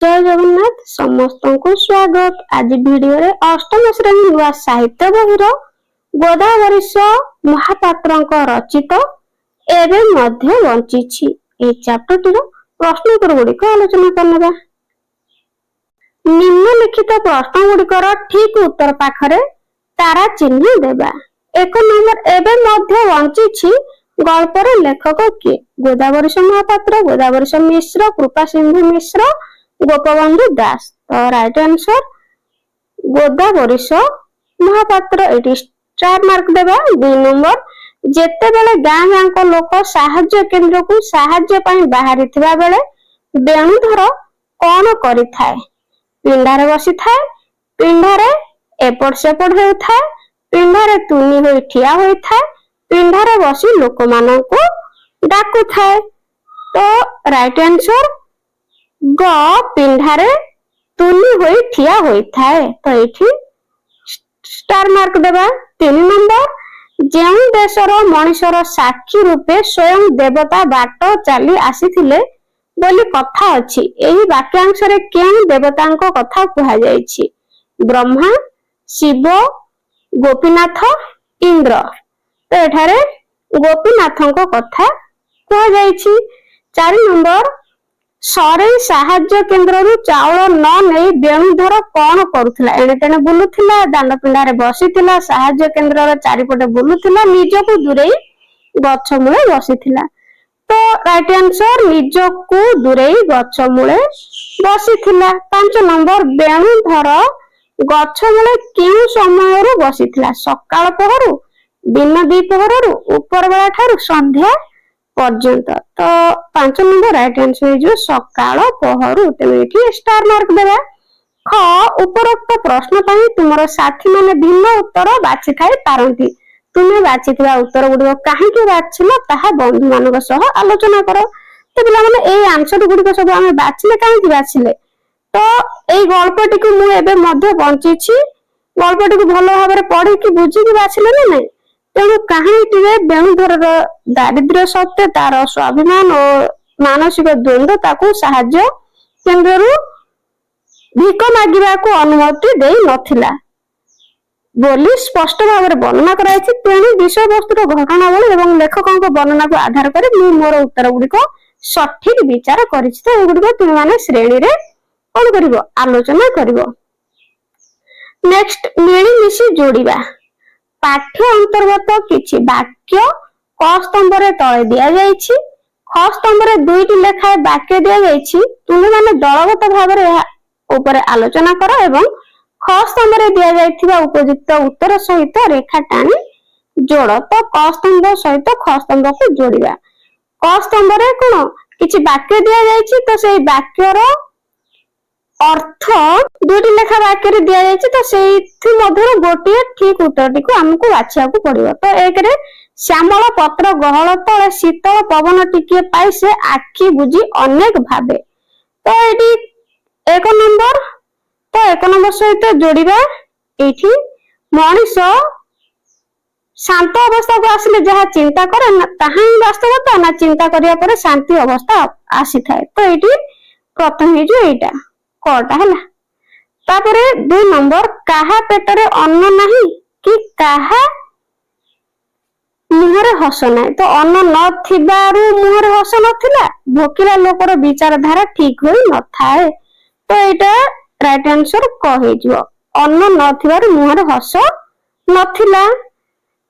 जय जगन्नाथ समस्त को स्वागत। आज वीडियो रे अष्टम श्रेणी नुआ साहित्य बहिर गोदावरीश महापात्र रचित एवं मध्य बंची ए चैप्टर टीर प्रश्न उत्तर गुड़िक आलोचना करने। निम्नलिखित प्रश्न गुड़िकर ठीक उत्तर पाखरे तारा चिन्ह देबा। एक नंबर एवं मध्य बंची गल्पर लेखक किए? गोदावरीश महापात्र, गोदावरीश मिश्र, कृपा सिंधु मिश्र, गोपबंधु दास। तो राइट आंसर गोदावरीश महापात्र। एटी स्टार मार्क देबा। 2 नंबर जेते बेले गाँ गाँ को लोक साहाय्य केंद्र को साहाय्य पई बाहरी थिबा बेले बेणुधर कोन करि थाए? पिंडारे बसी थाए, पिंडारे एपट सेपट होई थाए, पिंडारे तुनी होई ठिया होई थाए, पिंडारे बसी लोक मानन को डाकु थाए। तो राइट आंसर ग पिंडारे तुनी होई ठिया होई थाए। तो एठी स्टार मार्क देबा। 3 नंबर जेउ देशर मनुष्यर साक्षी रूपे स्वयं देवता बाट चली आसीथिले बोली कथा अछि, एही वाक्यांश रे केन देवतांको कथा कुहा जायछि? ब्रह्मा, शिव, गोपीनाथ, इंद्र। तो एठारे गोपीनाथंको कथा कुहा जायछि। 4 नंबर सरे साहाय्य केंद्र रु चाउल न नहीं बेणुधर कौन करुथिला? एणे तेणे बुलुथिला, दांड पिंडारे बसिथिला, साहाय्य केंद्र र चारिपटे बुलुथिला, निजको दूरेई गछ मूले बसिथिला। तो राइट आंसर निजको दूरेई गछ मूले बसिथिला। 5 नंबर बेणुधर गछ मूले केउ समय रु बसिथिला? सकाळ पहरु, दिन द्विपहर रु, ऊपर बेला ठारू संध्या पर्यंत। तो 5 नंबर राइट आंसर जो सकाळ पहरु। तेने एठी स्टार मार्क देबा। ख उपरोक्त प्रश्न पई तुमरो साथी माने भिन्न उत्तर बाछि थाई पारंती। तुमे बाछिथिबा उत्तर गुडो काहे के बाछिलो ताहा बंधु मानक सह आलोचना करो। तो पिला माने एई आंसर गुडो सब हमें बाछिले काहे के बाछिले? तो एई गल्पटी को मु एबे मध्य बंचीछि, गल्पटी को भलो भाबरे पढि कि बुझि कि बाछिले ना नै। तेणु कहानीटी बेणुधर दारिद्र्य सत्य तार स्वाभिमान और मानसिक द्वंद्व ताकू साहाय्य केंद्र भिक मागिबा को अनुमति दे नथिला बोली स्पष्ट भाव में वर्णना कराइछि। तेणु विषय वस्तुर घटनावली एवं लेखकों वर्णना को आधार कर मोर उत्तर गुड़िक सठिक विचार करिछि। तो एगुड़िक तुम माने श्रेणी रे कोन करिवो आलोचना करिवो। नेक्स्ट मिलीमिशी जोड़िबा। पाठ्य अंतर्गत किछि वाक्य क स्तंभ रे तळे दिया जायछि, ख स्तंभ रे 2टी लेखाए वाक्य दिया जायछि। तुमे माने दलगत भाव रे ऊपर आलोचना करो एवं ख स्तंभ रे दिया जायथिबा उपयुक्त उत्तर सहित रेखा टाणी जोड़। तो क स्तंभ सहित ख स्तंभ को जोड़िबा। क स्तंभ रे कोन किछि वाक्य दिया जायछि, तो सेई वाक्यर अर्थ 2टी लेखा वाक्य रे दिया जायछि। तो सेइथि मधुर गोटिए ठीक उत्तरटी को हमकु बाछिया को पड़िबो। तो एक रे श्यामल पत्र गहळ तळे शीतल पवन टिके पाई से आखि बुझी अनेक भाबे। तो एटी 1 नंबर। तो 1 नंबर सहित जोड़िबा। एठी मनुष्य शांत अवस्था को आसिले जहा चिंता करे ना ताहा ही वास्तवता ना चिंता करिया पर शांति अवस्था आसी थाए। तो एठी प्रथम हे जो एटा कोटा हला। तापरे 2 नंबर काहा पेटरे अन्न नाही कि काहा मुहरे हस नाही? तो अन्न न थिबारु मुहरे हस नथिला, भोकिला लोकर विचार धारा ठीक होई न थाए। तो एटा राइट आंसर कहे जो अन्न न थिबारु मुहरे हस नथिला।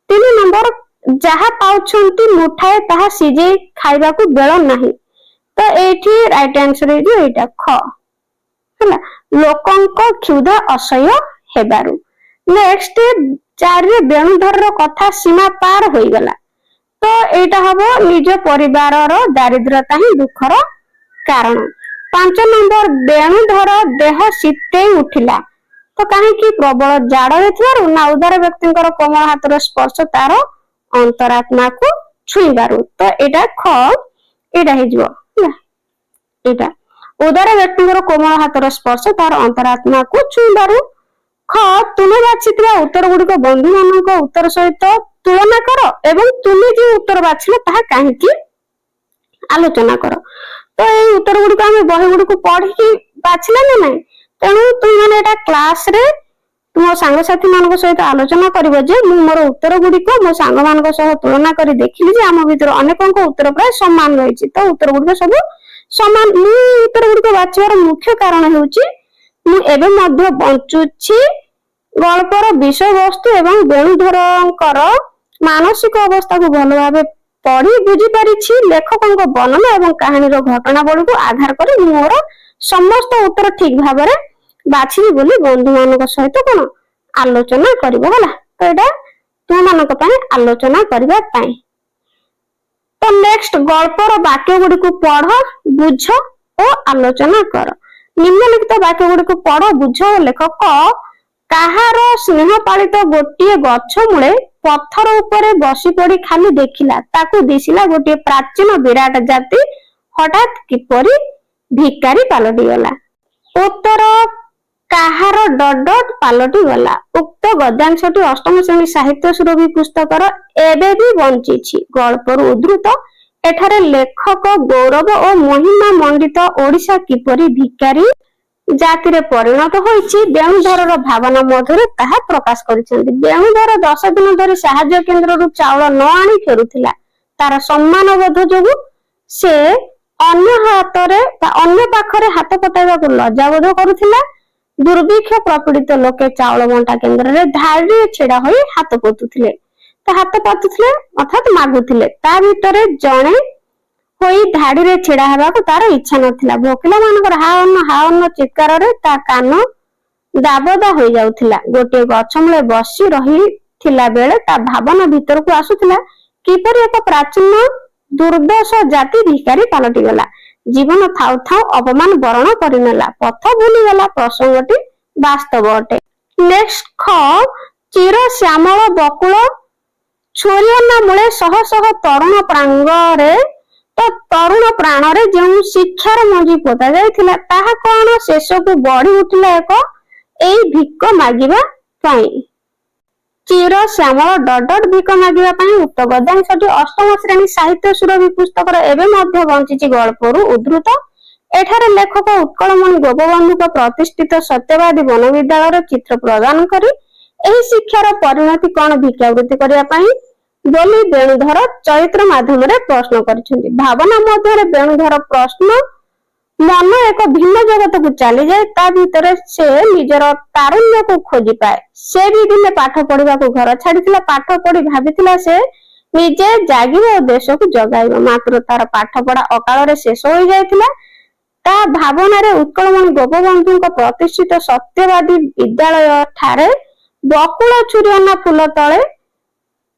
3 नंबर जहा पाउछंती मुठाए ताहा सिजे खाइबा को बेଳ नाही। तो एठी राइट आंसर हे जो एटा ख हला। लोकंक क्षुधा असह्य हेबारु। नेक्स्ट 4 रे बेणुधर रो कथा सीमा पार होई गला। तो एटा हबो निज परिवार रो दारिद्रता ही दुखर कारण। 5 नंबर बेणुधर देह शीते उठिला। तो काहे कि प्रबल जाड़ हेथिबारु ना उदार व्यक्तिंकर कोमल हातर स्पर्श तार अंतरात्मा को छुईबारु। तो एटा ख एटा हे जिवो हला। एटा उदार व्यक्तिंकर कोमल हातर स्पर्श तार अंतरात्मा को छुईबारु। ख तुमे बाछिथिबा उत्तर गुड़िक बंधु मानक उत्तर सहित तुलना कर एवं तुमे जे उत्तर बाछिले ताहा काहे कि आलोचना कर। तो ये उत्तर गुड़िक आम बही गुड़िक पढ़ी ବାଛିଲା ନା ନାଇଁ। ତେଣୁ ତୁମେ ଏଟା କ୍ଲାସ ରେ ତୁମ ସାଙ୍ଗସାଥି ମାନଙ୍କ ସହିତ ଆଲୋଚନା କରିବ ଯେ ମୁଁ ମୋର ଉତ୍ତର ଗୁଡିକ ମୋ ସାଙ୍ଗ ମାନଙ୍କ ସହ ତୁଳନା କରି ଦେଖିଲି ଯେ ଆମ ଭିତରୁ ଅନେକଙ୍କ ଉତ୍ତର ପ୍ରାୟ ସମାନ ରହିଛି। ତ ଉତ୍ତର ଗୁଡିକ ସବୁ ସମାନ। ମୁଁ ଉତ୍ତର ଗୁଡିକ ବାଛିବାର ମୁଖ୍ୟ କାରଣ ହେଉଛି ମୁଁ ଏବେ ମଧ୍ୟ ବଞ୍ଚୁଛି ଗଳ୍ପର ବିଷୟବସ୍ତୁ ଏବଂ ବେଣୁଧରଙ୍କର ମାନସିକ ଅବସ୍ଥାକୁ ଭଲ ଭାବେ ପଢି ବୁଝିପାରିଛି। ଲେଖକଙ୍କ ବର୍ଣ୍ଣନା ଏବଂ କାହାଣୀର ଘଟଣାବଳୀକୁ ଆଧାର କରି ମୁଁ ମୋର ସମସ୍ତ ଉତ୍ତର ଠିକ ଭାବରେ ବାଛିବି ବୋଲି ବନ୍ଧୁ ମାନଙ୍କ ସହିତ କଣ ଆଲୋଚନା କରିବ ହେଲା। ତ ଏଇଟା ତୁମ ମାନଙ୍କ ପାଇଁ ଆଲୋଚନା କରିବା ପାଇଁ। ତ ନେକ୍ସଟ ଗଳ୍ପର ବାକ୍ୟ ଗୁଡିକୁ ପଢ, ବୁଝ ଓ ଆଲୋଚନା କର। ନିମ୍ନଲିଖିତ ବାକ୍ୟ ଗୁଡିକୁ ପଢ, ବୁଝ ଓ ଲେଖକ କାହାର ସ୍ନେହ ପାଳିତ ଗୋଟିଏ ଗଛ ମୂଳେ ପଥର ଉପରେ ବସି ପଡି ଖାଲି ଦେଖିଲା, ତାକୁ ଦିଶିଲା ଗୋଟିଏ ପ୍ରାଚୀନ ବିରାଟ ଜାତି ହଠାତ୍ କିପରି ଭିକାରୀ ପାଲଟିଗଲା। ଉତ୍ତର କାହାର ପାଲଟି ଗଲା। ଉକ୍ତ ଗଦ୍ୟାଂଶଟି ଅଷ୍ଟମ ଶ୍ରେଣୀ ସାହିତ୍ୟ ସୁରଭି ପୁସ୍ତକର ଏବେ ବି ବଞ୍ଚିଛି ଗଳ୍ପରୁ ଉଦ୍ଧୃତ। ଏଠାରେ ଲେଖକ ଗୌରବ ଓ ମହିମା ମଣ୍ଡିତ ଓଡିଶା କିପରି ଭିକାରୀ ଜାତିରେ ପରିଣତ ହୋଇଛି ବେଣୁଧରର ଭାବନା ମଧ୍ୟରେ ତାହା ପ୍ରକାଶ କରିଛନ୍ତି। ବେଣୁଧର 10 ଦିନ ଧରି ସାହାଯ୍ୟ କେନ୍ଦ୍ରରୁ ଚାଉଳ ନ ଆଣି ଫେରୁଥିଲା। ତାର ସମ୍ମାନ ବୋଧ ଯୋଗୁ ସେ ଅନ୍ୟ ପାଖରେ ହାତ ପତାଇବାକୁ ଲଜ୍ଜାବୋଧ କରୁଥିଲା। ଦୁର୍ଭିକ୍ଷ ପ୍ରପୀଡିତ ଲୋକେ ଚାଉଳ ବଣ୍ଟା କେନ୍ଦ୍ରରେ ଧାଡିରେ ଛିଡା ହୋଇ ହାତ ପୋତୁଥିଲେ। ଅର୍ଥାତ୍ ମାଗୁଥିଲେ। ତା ଭିତରେ ଜଣେ ହୋଇ ଧାଡିରେ ଛିଡା ହେବାକୁ ତାର ଇଚ୍ଛା ନଥିଲା। ଭୋକିଲା ମାନଙ୍କର ହାଅନ୍ନ ଚିତ୍କାରରେ ତା କାନ ଦାବଦା ହୋଇଯାଉଥିଲା। ଗୋଟିଏ ଗଛ ମୂଳେ ବସି ରହିଥିଲା ବେଳେ ତା ଭାବନା ଭିତରକୁ ଆସୁଥିଲା କିପରି ଏକ ପ୍ରାଚୀନ ଦୁର୍ଦ୍ଦଶ ଜାତି ଭିକାରୀ ପାଲଟିଗଲା। ଜୀବନ ଥାଉ ଥାଉ ଅପମାନ ବରଣ କରିନେଲା, ପଥ ଭୁଲିଗଲା। ପ୍ରସଙ୍ଗଟି ବାସ୍ତବ ଅଟେ। ନେକ୍ସଟ ଖ ଚିର ଶ୍ୟାମଳ ବକୁଳ ଛୁରିଅନା ମୂଳେ ଶହ ଶହ ତରୁଣ ପ୍ରାଣରେ ଯେଉଁ ଶିକ୍ଷାର ମଞ୍ଜି ପୋତା ଯାଇଥିଲା ତାହା କଣ ଶେଷକୁ ବଢି ଉଠିଲା ଏଇ ଭିକ ମାଗିବା ପାଇଁ। ଚିର ଶ୍ୟାମଳ ଭିକ ମାଗିବା ପାଇଁ। ଉକ୍ତ ଗଦ୍ୟାଂଶଟି ଅଷ୍ଟମ ଶ୍ରେଣୀ ସାହିତ୍ୟ ସୁରଭି ପୁସ୍ତକର ଏବେ ମଧ୍ୟ ବଞ୍ଚିଛି ଗଳ୍ପରୁ ଉଦ୍ଧୃତ। ଏଠାରେ ଲେଖକ ଉତ୍କଳମଣି ଗୋପବନ୍ଧୁଙ୍କ ପ୍ରତିଷ୍ଠିତ ସତ୍ୟବାଦୀ ବନବିଦ୍ୟାଳୟର ଚିତ୍ର ପ୍ରଦାନ କରି ଏହି ଶିକ୍ଷାର ପରିଣତି କଣ ଭିକ୍ଷାବୃତ୍ତି କରିବା ପାଇଁ ବୋଲି ବେଣୁଧର ଚରିତ୍ର ମାଧ୍ୟମରେ ପ୍ରଶ୍ନ କରିଛନ୍ତି। ଭାବନା ମଧ୍ୟରେ ବେଣୁଧର ପ୍ରଶ୍ନ ମନ ଏକ ଭିନ୍ନ ଜଗତକୁ ଚାଲିଯାଏ। ତା ଭିତରେ ସେ ନିଜର ତାରୁଣ୍ୟକୁ ଖୋଜି ପାଏ। ସେ ବି ଦିନେ ପାଠ ପଢିବାକୁ ଘର ଛାଡିଥିଲା। ପାଠ ପଢି ଭାବିଥିଲା ସେ ନିଜେ ଜାଗିବ ଓ ଦେଶକୁ ଜଗାଇବ। ମାତ୍ର ତାର ପାଠ ପଢା ଅକାଳରେ ଶେଷ ହୋଇଯାଇଥିଲା। ତା ଭାବନାରେ ଉତ୍କଳମଣି ଗୋପବନ୍ଧୁଙ୍କ ପ୍ରତିଷ୍ଠିତ ସତ୍ୟବାଦୀ ବିଦ୍ୟାଳୟ ଠାରେ ବକୁଳ ଛୁରିଅନା ଫୁଲ ତଳେ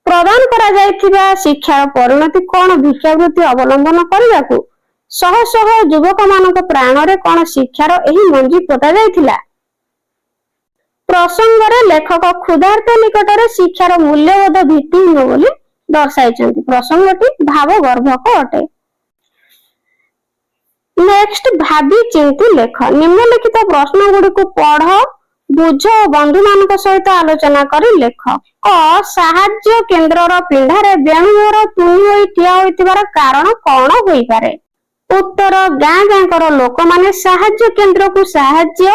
ପ୍ରଦାନ କରାଯାଇଥିବା ଶିକ୍ଷାର ପରିଣତି କଣ ଭିକ୍ଷାବୃତ୍ତି ଅବଲମ୍ବନ କରିବାକୁ ଶହ ଶହ ଯୁବକ ମାନଙ୍କ ପ୍ରାଣରେ କଣ ଶିକ୍ଷାର ଏହି ମଞ୍ଜି ପୋତା ଯାଇଥିଲା। ପ୍ରସଙ୍ଗରେ ଲେଖକ କ୍ଷୁଧାର୍ତ ନିକଟରେ ଶିକ୍ଷାର ମୂଲ୍ୟବୋଧ ଭିତ୍ତିହୀନ ବୋଲି ଦର୍ଶାଇଛନ୍ତି। ପ୍ରସଙ୍ଗଟି ଭାବ ଗର୍ଭକ ଅଟେ। ନେକ୍ସଟ ଭାବି ଚିନ୍ତି ଲେଖ। ନିମ୍ନଲିଖିତ ପ୍ରଶ୍ନ ଗୁଡିକୁ ପଢ, ବୁଝ ଓ ବନ୍ଧୁ ମାନଙ୍କ ସହିତ ଆଲୋଚନା କରି ଲେଖ। କ ସାହାଯ୍ୟ କେନ୍ଦ୍ରର ପିଣ୍ଡାରେ ବେଣୁଧର ତୁନି ହୋଇ ଠିଆ ହୋଇଥିବାର କାରଣ କଣ ହୋଇପାରେ। ଉତ୍ତର ଗାଁ ଗାଁଙ୍କର ଲୋକମାନେ ସାହାଯ୍ୟ କେନ୍ଦ୍ରକୁ ସାହାଯ୍ୟ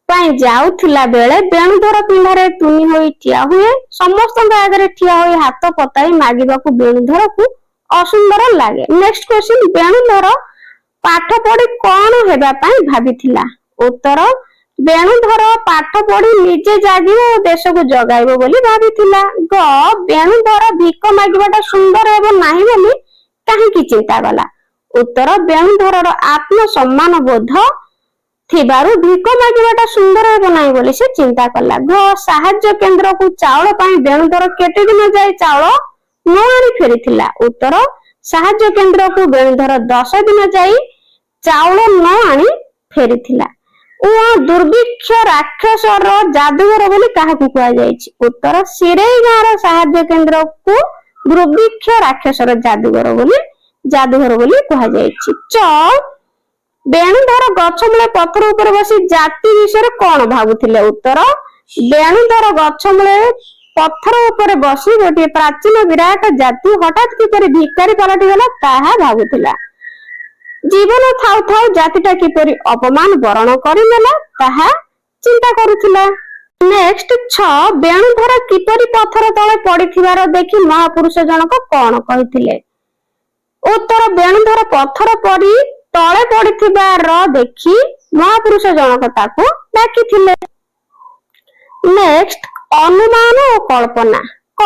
ପାଇଁ ଯାଉଥିଲା ବେଳେ ବେଣୁଧର ପିଣ୍ଡାରେ ତୁନି ହୋଇ ଠିଆ ହୁଏ। ସମସ୍ତଙ୍କ ଆଗରେ ଠିଆ ହୋଇ ହାତ ପତାଇ ମାଗିବାକୁ ବେଣୁଧରକୁ ଅସୁନ୍ଦର ଲାଗେ। ନେକ୍ସଟ କ୍ୱେଶ୍ଚିନ୍, ବେଣୁଧର ପାଠ ପଢି କଣ ହେବା ପାଇଁ ଭାବିଥିଲା। ଉତ୍ତର ବେଣୁଧର ପାଠ ପଢି ନିଜେ ଜାଗିବ ଓ ଦେଶକୁ ଜଗାଇବ ବୋଲି ଭାବିଥିଲା। ଗ ବେଣୁଧର ଭିକ ମାଗିବାଟା ସୁନ୍ଦର ହେବ ନାହିଁ ବୋଲି କାହିଁକି ଚିନ୍ତା କଲା। ଉତ୍ତର ବେଣୁଧରର ଆତ୍ମସମ୍ମାନ ବୋଧ ଥିବାରୁ ଭିକ ମାଗିବାଟା ସୁନ୍ଦର ହେବ ନାହିଁ ବୋଲି ସେ ଚିନ୍ତା କଲା। ଘ ସାହାଯ୍ୟ କେନ୍ଦ୍ରକୁ ଚାଉଳ ପାଇଁ ବେଣୁଧର କେତେ ଦିନ ଯାଇ ଚାଉଳ ନ ଆଣି ଫେରିଥିଲା। ଉତ୍ତର ସାହାଯ୍ୟ କେନ୍ଦ୍ରକୁ ବେଣୁଧର 10 ଦିନ ଯାଇ ଚାଉଳ ନ ଆଣି ଫେରିଥିଲା। ଦୁର୍ଭିକ୍ଷ ରାକ୍ଷସର ଯାଦୁଘର ବୋଲି କାହାକୁ କୁହାଯାଇଛି। ଉତ୍ତର ସିରେଇ ଗାଁର ସାହାଯ୍ୟ କେନ୍ଦ୍ରକୁ ଦୁର୍ଭିକ୍ଷ ରାକ୍ଷସର ଯାଦୁଘର ବୋଲି କୁହାଯାଇଛି। ଚ ବେଣୁଧର ଗଛ ମୂଳେ ପଥର ଉପରେ ବସି ଜାତି ବିଷୟରେ କଣ ଭାବୁଥିଲେ। ଉତ୍ତର ବେଣୁଧର ଗଛ ମୂଳେ ପଥର ଉପରେ ବସି ଗୋଟିଏ ପ୍ରାଚୀନ ବିରାଟ ଜାତି ହଠାତ୍ କିପରି ଭିକାରୀ ପାଲଟିଗଲା ତାହା ଭାବୁଥିଲା। ଜୀବନ ଥାଉ ଥାଉ ଜାତିଟା କିପରି ଅପମାନ ବରଣ କରିନେଲା ତାହା ଚିନ୍ତା କରୁଥିଲା। ନେକ୍ସଟ 6 ବେଣୁଧର କିପରି ପଥର ତଳେ ପଡିଥିବାର ଦେଖି ମହାପୁରୁଷ ଜଣକ କଣ କହିଥିଲେ? ଉତ୍ତର, ବେଣୁଧର ପଥର ପରି ତଳେ ପଡିଥିବାର ଦେଖି ମହାପୁରୁଷ ଜଣକ ତାକୁ ଡାକିଥିଲେ। ନେକ୍ସଟ ଅନୁମାନ ଓ କଳ୍ପନା। କ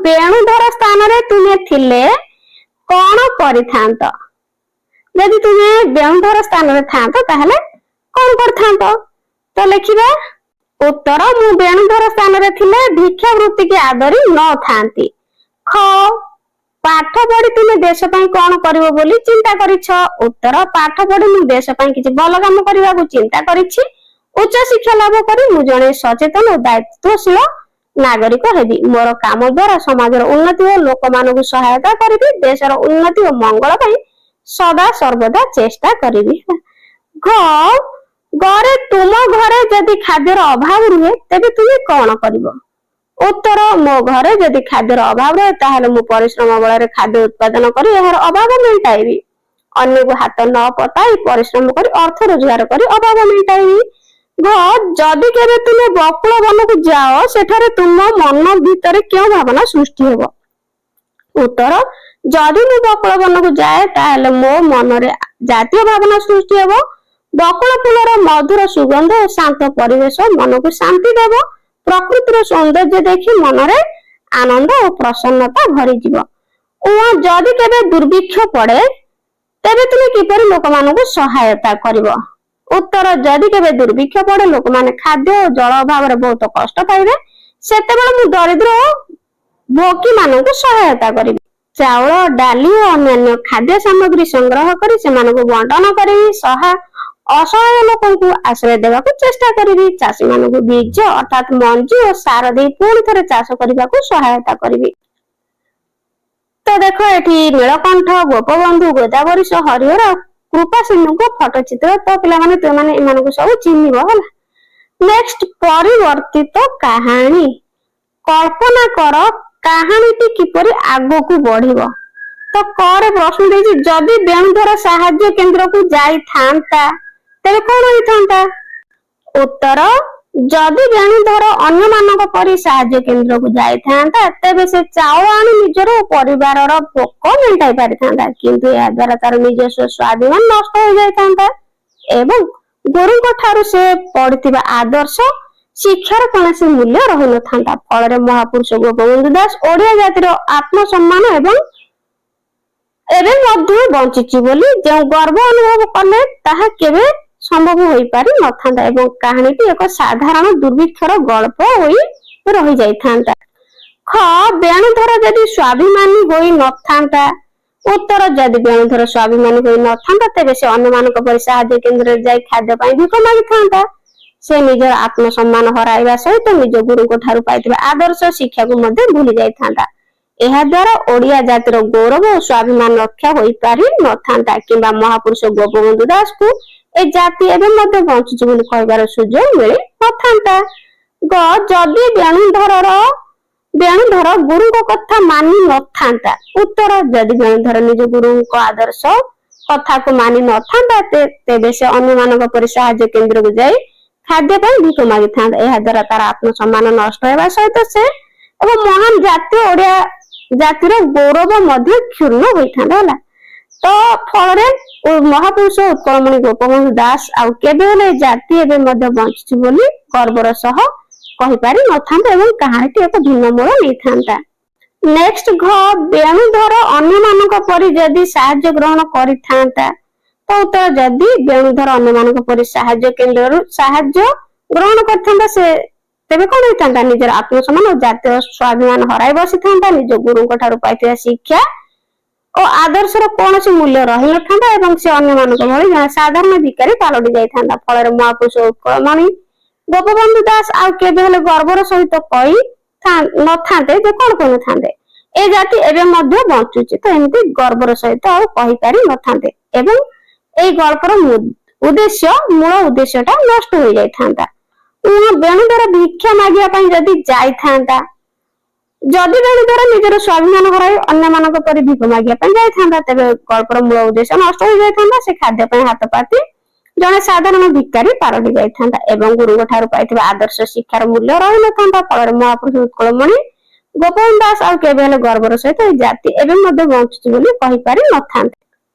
ବେଣୁଧର ସ୍ଥାନରେ ତୁମେ ଥିଲେ କଣ କରିଥାନ୍ତ? ଯଦି ତୁମେ ବେଣୁଧର ସ୍ଥାନରେ ଥାନ୍ତ ତାହେଲେ କଣ କରିଥାନ୍ତ? ତ ଲେଖିବା। ଉତ୍ତର, ମୁଁ ବେଣୁଧର ସ୍ଥାନରେ ଥିଲେ ଭିକ୍ଷାବୃତ୍ତିକି ଆଦରି ନଥାନ୍ତି। ଖ ପାଠ ପଢି ତୁମେ ଦେଶ ପାଇଁ କଣ କରିବ ବୋଲି ଚିନ୍ତା କରିଛ? ଉତ୍ତର, ପାଠ ପଢି ମୁଁ ଦେଶ ପାଇଁ କିଛି ଭଲ କାମ କରିବାକୁ ଚିନ୍ତା କରିଛି। ଉଚ୍ଚ ଶିକ୍ଷା ଲାଭ କରି ମୁଁ ଜଣେ ସଚେତନ ଓ ଦାୟିତ୍ୱଶୀଳ ନାଗରିକ ହେବି। ମୋର କାମ ଦ୍ୱାରା ସମାଜର ଉନ୍ନତି ଓ ଲୋକମାନଙ୍କୁ ସହାୟତା କରିବି। ଦେଶର ଉନ୍ନତି ଓ ମଙ୍ଗଳ ପାଇଁ ସଦା ସର୍ବଦା ଚେଷ୍ଟା କରିବି। ଘ ଘରେ ତୁମ ଘରେ ଯଦି ଖାଦ୍ୟର ଅଭାବ ରୁହେ ତେବେ ତୁମେ କଣ କରିବ? ଉତ୍ତର, ମୋ ଘରେ ଯଦି ଖାଦ୍ୟର ଅଭାବ ରହେ ତାହେଲେ ମୁଁ ପରିଶ୍ରମ ବଳରେ ଖାଦ୍ୟ ଉତ୍ପାଦନ କରି ଏହାର ଅଭାବ ମେଣ୍ଟାଇବି। ଅନ୍ୟକୁ ହାତ ନ ପତାଇ ପରିଶ୍ରମ କରି ଅର୍ଥ ରୋଜଗାର କରି ଅଭାବ ମେଣ୍ଟାଇବି। ଘ ଯଦି କେବେ ତୁମେ ବକୁଳ ବନକୁ ଯାଅ ସେଠାରେ ତୁମ ମନ ଭିତରେ କେଉଁ ଭାବନା ସୃଷ୍ଟି ହେବ? ଉତ୍ତର, ଯଦି ମୁଁ ବକୁଳ ବନକୁ ଯାଏ ତାହେଲେ ମୋ ମନରେ ଜାତୀୟ ଭାବନା ସୃଷ୍ଟି ହେବ। ବକୁଳ ଫୁଲର ମଧୁର ସୁଗନ୍ଧ ଓ ଶାନ୍ତ ପରିବେଶ ମନକୁ ଶାନ୍ତି ଦେବ। ପ୍ରକୃତିର ସୌନ୍ଦର୍ଯ୍ୟ ଦେଖି ମନରେ ଆନନ୍ଦ ଓ ପ୍ରସନ୍ନତା ଭରିଯିବ। ଯଦି କେବେ ଦୁର୍ଭିକ୍ଷ ପଡେ ତେବେ ତୁମେ କିପରି ଲୋକମାନଙ୍କୁ ସହାୟତା କରିବ? ଉତ୍ତର, ଯଦି କେବେ ଦୁର୍ଭିକ୍ଷ ପଡେ ଲୋକମାନେ ଖାଦ୍ୟ ଓ ଜଳ ଅଭାବରେ ବହୁତ କଷ୍ଟ ପାଇବେ ସେତେବେଳେ ମୁଁ ଦରିଦ୍ର ଓ ଭୋଗୀ ମାନଙ୍କୁ ସହାୟତା କରିବି। ଚାଉଳ, ଡାଲି ଓ ଅନ୍ୟାନ୍ୟ ଖାଦ୍ୟ ସାମଗ୍ରୀ ସଂଗ୍ରହ କରି ସେମାନଙ୍କୁ ବଣ୍ଟନ କରିବି। ଅସହାୟ ଲୋକଙ୍କୁ ଆଶ୍ରୟ ଦେବାକୁ ଚେଷ୍ଟା କରିବି। ଚାଷୀ ମାନଙ୍କୁ ବୀଜ ଅର୍ଥାତ୍ ମଞ୍ଜି ଓ ସାର ଦେଇ ପୁଣି ଥରେ ଚାଷ କରିବାକୁ ସହାୟତା କରିବି। ତ ଦେଖ ଏଠି ନୀଳକଣ୍ଠ, ଗୋପବନ୍ଧୁ, ଗୋଦାବରୀଶ, ହରିହର, କୃପାସିନ୍ଧୁଙ୍କ ଫଟୋ ଚିତ୍ର। ତ ପିଲାମାନେ ତୁମମାନେ ଏମାନଙ୍କୁ ସବୁ ଚିହ୍ନିବ ହେଲା। ନେକ୍ସଟ ପରିବର୍ତ୍ତିତ କାହାଣୀ। କଳ୍ପନା କର କାହାଣୀଟି କିପରି ଆଗକୁ ବଢିବ। ତ କରେ ପ୍ରଶ୍ନ ଦେଇଛି, ଯଦି ବେଣୁଧର ସାହାଯ୍ୟ କେନ୍ଦ୍ରକୁ ଯାଇଥାନ୍ତା ତେବେ କଣ ହେଇଥାନ୍ତା? ଉତ୍ତର, ଯଦି ବେଣୁଧର ଅନ୍ୟମାନଙ୍କ ପରି ସାହାଯ୍ୟ କେନ୍ଦ୍ରକୁ ଯାଇଥାନ୍ତା ତେବେ ସେ ଚାଉଳ ଆଣି ନିଜର ପରିବାରର ଭୋକ ମେଣ୍ଟାଇ ପାରିଥାନ୍ତା, କିନ୍ତୁ ଏହା ଦ୍ୱାରା ତାର ନିଜସ୍ୱ ସ୍ୱାଭିମାନ ନଷ୍ଟ ହୋଇଯାଇଥାନ୍ତା ଏବଂ ଗୁରୁଙ୍କ ଠାରୁ ସେ ପଢିଥିବା ଆଦର୍ଶ ଶିକ୍ଷାର କୌଣସି ମୂଲ୍ୟ ରହିନଥାନ୍ତା। ଫଳରେ ମହାପୁରୁଷ ଗୋପବନ୍ଧୁ ଦାସ ଓଡିଆ ଜାତିର ଆତ୍ମସମ୍ମାନ ଏବଂ ଏବେ ମଧ୍ୟ ବଞ୍ଚିଛି ବୋଲି ଯେଉଁ ଗର୍ବ ଅନୁଭବ କଲେ ତାହା କେବେ ସମ୍ଭବ ହୋଇପାରି ନଥାନ୍ତା ଏବଂ କାହାଣୀଟି ଏକ ସାଧାରଣ ଦୁର୍ଭିକ୍ଷର ଗଳ୍ପ ହୋଇ ରହିଯାଇଥାନ୍ତା। ଖ ବେଣୁଧର ଯଦି ସ୍ୱାଭିମାନୀ ହୋଇ ନଥାନ୍ତା। ଉତ୍ତର, ଯଦି ବେଣୁଧର ସ୍ୱାଭିମାନୀ ହୋଇ ନଥାନ୍ତା ତେବେ ସେ ଅନ୍ୟମାନଙ୍କ ପରି ସାହାଯ୍ୟ କେନ୍ଦ୍ରରେ ଯାଇ ଖାଦ୍ୟ ପାଇଁ ଭିକ ମାଗିଥାନ୍ତା। ସେ ନିଜର ଆତ୍ମସମ୍ମାନ ହରାଇବା ସହିତ ନିଜ ଗୁରୁଙ୍କ ଠାରୁ ପାଇଥିବା ଆଦର୍ଶ ଶିକ୍ଷାକୁ ମଧ୍ୟ ଭୁଲି ଯାଇଥାନ୍ତା। ଏହା ଦ୍ୱାରା ଓଡିଆ ଜାତିର ଗୌରବ ଓ ସ୍ୱାଭିମାନ ରକ୍ଷା ହୋଇପାରି ନଥାନ୍ତା କିମ୍ବା ମହାପୁରୁଷ ଗୋପବନ୍ଧୁ ଦାସକୁ ଏ ଜାତି ଏବେ ମଧ୍ୟ ବଞ୍ଚିଛି ବୋଲି କହିବାର ସୁଯୋଗ ମିଳି ନଥାନ୍ତା। ଯଦି ବେଣୁଧର ଗୁରୁଙ୍କ କଥା ମାନି ନଥାନ୍ତା। ଉତ୍ତର, ଯଦି ବେଣୁଧର ନିଜ ଗୁରୁଙ୍କ ଆଦର୍ଶ କଥାକୁ ମାନି ନଥାନ୍ତା ତେବେ ସେ ଅନ୍ୟମାନଙ୍କ ପରି ସାହାଯ୍ୟ କେନ୍ଦ୍ରକୁ ଯାଇ ଖାଦ୍ୟ ପାଇଁ ଭିକ ମାଗିଥାନ୍ତା। ଏହା ଦ୍ୱାରା ତାର ଆତ୍ମସମ୍ମାନ ନଷ୍ଟ ହେବା ସହିତ ସେ ଏବଂ ମହାନ ଜାତୀୟ ଓଡିଆ ଜାତିର ଗୌରବ ମଧ୍ୟ କ୍ଷୁର୍ଣ୍ଣ ହୋଇଥାନ୍ତା ହେଲା। ତ ଫଳରେ ମହାପୁରୁଷ ଉତ୍କଳମଣି ଗୋପବନ୍ଧୁ ଦାସ ଆଉ କେବେ ହେଲେ ଜାତି ଏବେ ମଧ୍ୟ ବଞ୍ଚିଛି ବୋଲି ଗର୍ବର ସହ କହିପାରି ନଥାନ୍ତା ଏବଂ କାହାଣୀଟି ଏକ ଭିନ୍ନ ମୋଡ଼ ନେଇଥାନ୍ତା। ନେକ୍ସଟ ଘ ବେଣୁଧର ଅନ୍ୟମାନଙ୍କ ପରି ଯଦି ସାହାଯ୍ୟ ଗ୍ରହଣ କରିଥାନ୍ତା। ତ ଉତ୍ତର, ଯଦି ବେଣୁଧର ଅନ୍ୟମାନଙ୍କ ପରି ସାହାଯ୍ୟ କେନ୍ଦ୍ରରୁ ସାହାଯ୍ୟ ଗ୍ରହଣ କରିଥାନ୍ତା ସେ ତେବେ କଣ ହେଇଥାନ୍ତା? ନିଜର ଆତ୍ମସମ୍ମାନ ଓ ଜାତୀୟ ସ୍ୱାଭିମାନ ହରାଇ ବସିଥାନ୍ତା। ନିଜ ଗୁରୁଙ୍କ ଠାରୁ ପାଇଥିବା ଶିକ୍ଷା ଓ ଆଦର୍ଶର କୌଣସି ମୂଲ୍ୟ ରହିନଥାନ୍ତା ଏବଂ ସେ ଅନ୍ୟମାନଙ୍କ ଭଳି ଜଣେ ସାଧାରଣ ଭିକାରୀ ପାଲଟି ଯାଇଥାନ୍ତା। ଫଳରେ ମହାପୁରୁଷ ଉତ୍କଳମଣି ଗୋପବନ୍ଧୁ ଦାସ ଆଉ କେବେ ହେଲେ ଗର୍ବର ସହିତ କହି ନଥାନ୍ତେ ଯେ କଣ କହିନଥାନ୍ତେ, ଏ ଜାତି ଏବେ ମଧ୍ୟ ବଞ୍ଚୁଛି। ତ ଏମିତି ଗର୍ବର ସହିତ ଆଉ କହିପାରି ନଥାନ୍ତେ ଏବଂ ଏଇ ଗଳ୍ପର ମୂଳ ଉଦ୍ଦେଶ୍ୟଟା ନଷ୍ଟ ହୋଇଯାଇଥାନ୍ତା। ବେଣୁଧର ଭିକ୍ଷା ମାଗିବା ପାଇଁ ଯଦି ଯାଇଥାନ୍ତା ଯଦି ଜଣେ ଦ୍ୱାରା ନିଜର ସ୍ୱାଭିମାନ ହରାଇ ଅନ୍ୟମାନଙ୍କ ପରି ଭିକ ମାଗିବା ପାଇଁ ଯାଇଥାନ୍ତା ତେବେ ଗଳ୍ପର ମୂଳ ଉଦ୍ଦେଶ୍ୟ ନଷ୍ଟ ହୋଇଯାଇଥାନ୍ତା। ସେ ଖାଦ୍ୟ ପାଇଁ ହାତ ପାତି ଜଣେ ସାଧାରଣ ଭିକାରୀ ପାଲଟି ଯାଇଥାନ୍ତା ଏବଂ ଗୁରୁଙ୍କ ଠାରୁ ପାଇଥିବା ଆଦର୍ଶ ଶିକ୍ଷାର ମୂଲ୍ୟ ରହିନଥାନ୍ତା। ଫଳରେ ମହାପୁରୁଷ ଉତ୍କଳମଣି ଗୋପବନ୍ଧୁ ଦାସ ଆଉ କେବେ ହେଲେ ଗର୍ବର ସହିତ ଏ ଜାତି ଏବେ ମଧ୍ୟ ବଞ୍ଚୁଛି ବୋଲି କହିପାରି ନଥାନ୍ତେ।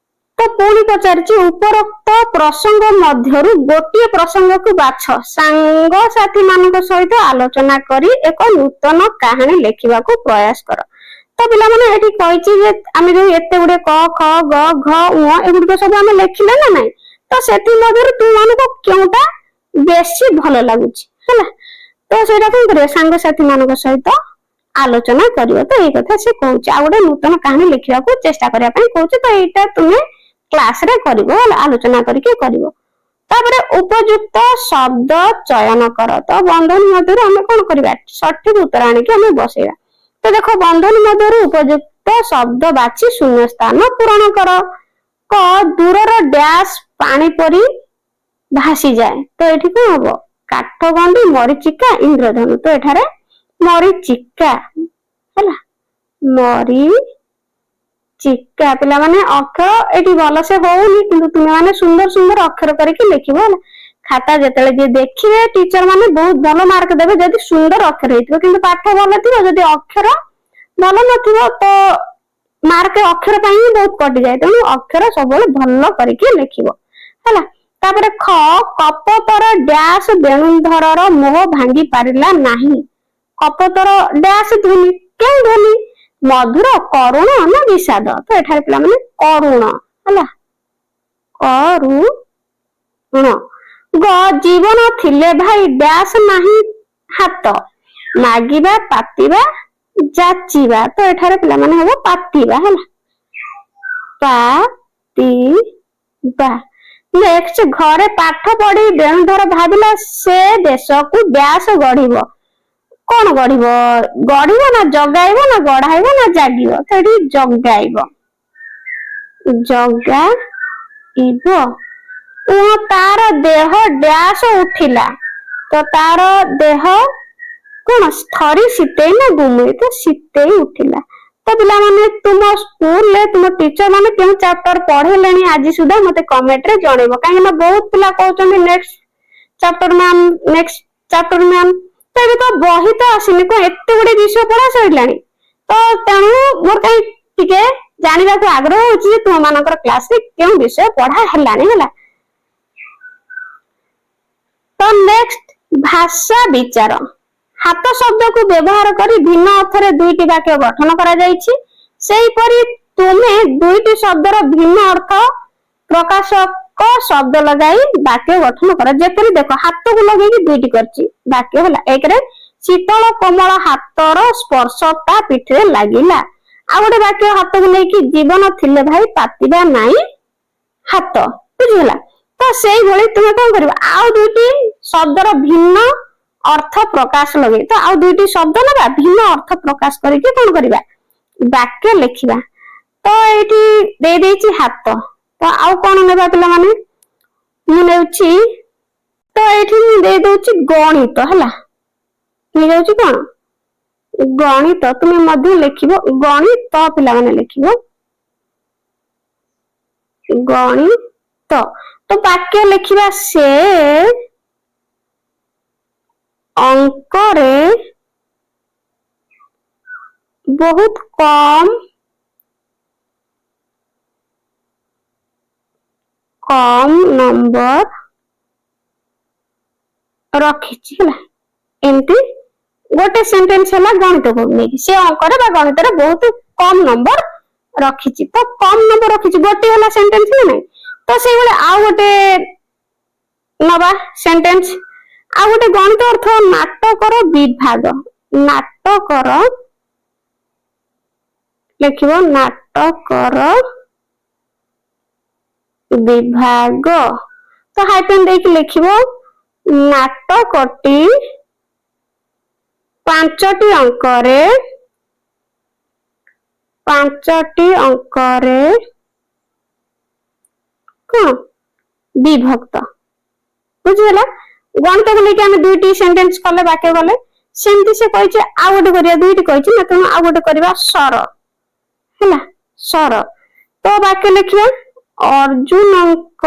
ତ ପୁଣି ପଚାରିଛି ଉପରୋକ୍ତ ପ୍ରସଙ୍ଗ ମଧ୍ୟରୁ ଗୋଟିଏ ପ୍ରସଙ୍ଗକୁ ବାଛ, ସାଙ୍ଗସାଥୀ ମାନଙ୍କ ସହିତ ଆଲୋଚନା କରି ଏକ ନୂତନ କାହାଣୀ ଲେଖିବାକୁ ପ୍ରୟାସ କର। ତ ପିଲାମାନେ ଏଠି କହିଛି ଯେ ଆମେ ଯୋଉ ଏତେ ଗୁଡେ କ ଖ ଗ ଘ ଙ ଏଗୁଡିକ ସବୁ ଆମେ ଲେଖିଲେ ନା ନାଇଁ, ତ ସେଥିମଧ୍ୟରୁ ତୁମମାନଙ୍କୁ କେଉଁଟା ବେଶୀ ଭଲ ଲାଗୁଛି ହେଲା, ତ ସେଇଟା କଣ କରିବ, ସାଙ୍ଗସାଥୀ ମାନଙ୍କ ସହିତ ଆଲୋଚନା କରିବ। ତ ଏଇ କଥା ସେ କହୁଛି, ଆଉ ଗୋଟେ ନୂତନ କାହାଣୀ ଲେଖିବାକୁ ଚେଷ୍ଟା କରିବା ପାଇଁ କହୁଛି। ତ ଏଇଟା ତୁମେ କ୍ଲାସ ରେ କରିବ, ଆଲୋଚନା କରିକି କରିବ। ତାପରେ ଉପଯୁକ୍ତ ଶବ୍ଦ ଚୟନ କର। ତ ବନ୍ଧନୀ ମଧ୍ୟରୁ ଆମେ କଣ କରିବା, ସଠିକ ଉତ୍ତର ଆଣିକି ଆମେ ବସେଇବା। ତ ଦେଖ ବନ୍ଧନୀ ମଧ୍ୟରୁ ଉପଯୁକ୍ତ ଶବ୍ଦ ବାଛି ଶୂନ୍ୟ ସ୍ଥାନ ପୂରଣ କର। କ ଦୂରର ଡ୍ୟାସ ପାଣି ପରି ଭାସିଯାଏ। ତ ଏଠି କଣ ହବ, କାଠଗଣ୍ଡି ମରିଚିକା ଇନ୍ଦ୍ରଧନୁ। ତ ଏଠାରେ ମରିଚିକା ହେଲା, ମରିଚିକା। ପିଲାମାନେ ଅକ୍ଷର ଏଠି ଭଲସେ ହଉନି, କିନ୍ତୁ ତୁମେ ମାନେ ସୁନ୍ଦର ସୁନ୍ଦର ଅକ୍ଷର କରିକି ଲେଖିବ ହେଲା। ଖାତା ଯେତେବେଳେ ଯିଏ ଦେଖିବେ ଟିଚର ମାନେ ବହୁତ ଭଲ ମାର୍କ ଦେବେ ଯଦି ସୁନ୍ଦର ଅକ୍ଷର ହେଇଥିବ, କିନ୍ତୁ ପାଠ ଭଲ ଥିବ ଯଦି ଅକ୍ଷର ଭଲ ନଥିବ ତ ମାର୍କ ଅକ୍ଷର ପାଇଁ ହିଁ ବହୁତ କଟିଯାଏ। ତେଣୁ ଅକ୍ଷର ସବୁବେଳେ ଭଲ କରିକି ଲେଖିବ ହେଲା। ତାପରେ ଖ କପତର ଡ୍ୟାସ ବେଣୁଧରର ମୋହ ଭାଙ୍ଗି ପାରିଲା ନାହିଁ। କପତର ଡ୍ୟାସ ଧ୍ୱନି, କେଉଁ ଧ୍ୱନି, ମଧୁର, କରୁଣ ନା ବିଷାଦ। ତ ଏଠାରେ ପିଲାମାନେ କରୁଣ ହେଲା, କରୁଣ। ଗ ଜୀବନ ଥିଲେ ଭାଇ ଡ୍ୟାସ ନାହିଁ ହାତ, ମାଗିବା ପାତିବା ଯାଚିବା। ତ ଏଠାରେ ପିଲାମାନେ ହବ ପାତିବା ହେଲା, ପାତିବା। ନେକ୍ସଟ ଘରେ ପାଠ ପଢି ବେଣୁଧର ଭାବିଲା ସେ ଦେଶକୁ ଡ୍ୟାସ ଗଢିବ। କଣ ଗଢିବ, ଗଢିବ ନା ଜଗାଇବ ନା ଗଢାଇବ ନା ଜାଗିବ। ତ ଏଠି ଜଗାଇବ, ଜଗାଇବ। ତାର ଦେହ ଡ୍ୟାସ ଉଠିଲା। ତ ତାର ଦେହ କଣ ଥରି ଶୀତେଇ ନା ଗୁମୁରି, ତ ଶୀତେଇ ଉଠିଲା। ତ ପିଲାମାନେ ତୁମ ସ୍କୁଲରେ ତୁମ ଟିଚର ମାନେ କେଉଁ ଚାପ୍ଟର ପଢେଇଲେଣି ଆଜି ସୁଦ୍ଧା ମତେ କମେଣ୍ଟ ରେ ଜଣେଇବ। କାହିଁକି ନା ବହୁତ ପିଲା କହୁଛନ୍ତି next chapter ma'am, next chapter ma'am. ତ ଏବେ ତ ବହି ତ ଆସିନି, କଣ ଏତେ ଗୁଡେ ବିଷୟ ପଢା ସରିଲାଣି। ତ ତେଣୁ ମୋର କାହିଁ ଟିକେ ଜାଣିବାକୁ ଆଗ୍ରହ ହଉଛି ଯେ ତୁମ ମାନଙ୍କର କ୍ଲାସରେ କେଉଁ ବିଷୟ ପଢା ହେଲାଣି ହେଲା। ତ ନେକ୍ସଟ ଭାଷା ବିଚାର। ହାତ ଶବ୍ଦକୁ ବ୍ୟବହାର କରି ଭିନ୍ନ ଅର୍ଥରେ ଦୁଇଟି ବାକ୍ୟ ଗଠନ କରାଯାଇଛି। ସେହିପରି ତୁମେ ଦୁଇଟି ଶବ୍ଦର ଭିନ୍ନ ଅର୍ଥ ପ୍ରକାଶକ ଶବ୍ଦ ଲଗାଇ ବାକ୍ୟ ଗଠନ କର। ଯେପରି ଦେଖ ହାତକୁ ଲଗେଇକି ଦୁଇଟି କରିଛି ବାକ୍ୟ ହେଲା। ଏକରେ ଶୀତଳ କୋମଳ ହାତର ସ୍ପର୍ଶ ତା ପିଠିରେ ଲାଗିଲା। ଆଉ ଗୋଟେ ବାକ୍ୟ ହାତକୁ ନେଇକି ଜୀବନ ଥିଲେ ଭାଇ ପାତିବା ନାହିଁ ହାତ, ବୁଝିଗଲା। ତ ସେଇଭଳି ତୁମେ କଣ କରିବ, ଆଉ ଦୁଇଟି ଶବ୍ଦର ଭିନ୍ନ ଅର୍ଥ ପ୍ରକାଶ ଲଗେଇ, ତ ଆଉ ଦୁଇଟି ଶବ୍ଦ ନେବା ଭିନ୍ନ ଅର୍ଥ ପ୍ରକାଶ କରିକି କଣ କରିବା, ବାକ୍ୟ ଲେଖିବା। ତ ଏଇଠି ଦେଇଦେଇଛି ହାତ, ତ ଆଉ କଣ ନେବା ପିଲାମାନେ, ମୁଁ ନେଉଛି, ତ ଏଇଠି ମୁଁ ଦେଇଦଉଛି ଗଣିତ ହେଲା। ନେଇଯାଉଛି କଣ, ଗଣିତ। ତୁମେ ମଧ୍ୟ ଲେଖିବ ଗଣିତ, ପିଲାମାନେ ଲେଖିବ ଗଣିତ। ତ ବାକ୍ୟ ଲେଖିବା ସେ ଅଙ୍କରେ ବହୁତ କମ ନମ୍ବର ରଖିଛି ହେଲା। ଏମିତି ଗୋଟେ ସେଣ୍ଟେନ୍ସ ହେଲା ଗଣିତକୁ ନେଇକି, ସେ ଅଙ୍କରେ ବା ଗଣିତରେ ବହୁତ କମ ନମ୍ବର ରଖିଛି। ତ କମ ନମ୍ବର ରଖିଛି ଗୋଟିଏ ହେଲା ସେଣ୍ଟେନ୍ସ ନା ନାଇଁ। ତ ସେଇଭଳି ଆଉ ଗୋଟେ ନବା ସେଣ୍ଟେନ୍ସ। ଆଉ ଗୋଟେ ଗଣିତ ଅର୍ଥ ନାଟକର ବିଭାଗ। ନାଟକର ଲେଖିବ ନାଟକର ବିଭାଗ। ତ ହାଇପେନ ଦେଇକି ଲେଖିବ ନାଟକଟି 5ଟି ଅଙ୍କରେ କଣ ବିଭକ୍ତ, ବୁଝିଗଲା। ଗଣିତକୁ ନେଇକି ଆମେ ଦୁଇଟି ସେଣ୍ଟେନ୍ସ କଲେ, ବାକ୍ୟ କଲେ, ସେମିତି ସେ କହିଛି ଆଉ ଗୋଟେ କରିବା, ଦୁଇଟି କହିଛି ନା, ତେଣୁ ଆଉ ଗୋଟେ କରିବା ସର ହେଲା, ସର। ତ ବାକ୍ୟ ଲେଖିବା ଅର୍ଜୁନଙ୍କ